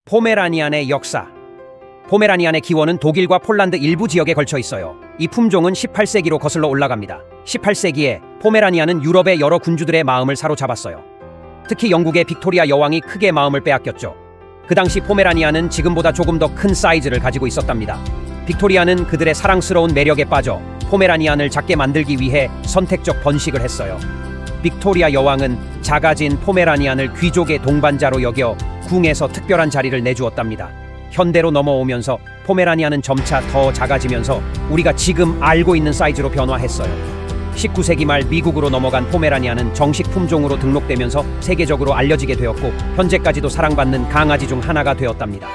포메라니안의 역사. 포메라니안의 기원은 독일과 폴란드 일부 지역에 걸쳐 있어요. 이 품종은 18세기로 거슬러 올라갑니다. 18세기에 포메라니안은 유럽의 여러 군주들의 마음을 사로잡았어요. 특히 영국의 빅토리아 여왕이 크게 마음을 빼앗겼죠. 그 당시 포메라니안은 지금보다 조금 더 큰 사이즈를 가지고 있었답니다. 빅토리아는 그들의 사랑스러운 매력에 빠져 포메라니안을 작게 만들기 위해 선택적 번식을 했어요. 빅토리아 여왕은 작아진 포메라니안을 귀족의 동반자로 여겨 궁에서 특별한 자리를 내주었답니다. 현대로 넘어오면서 포메라니안은 점차 더 작아지면서 우리가 지금 알고 있는 사이즈로 변화했어요. 19세기 말 미국으로 넘어간 포메라니안은 정식 품종으로 등록되면서 세계적으로 알려지게 되었고 현재까지도 사랑받는 강아지 중 하나가 되었답니다.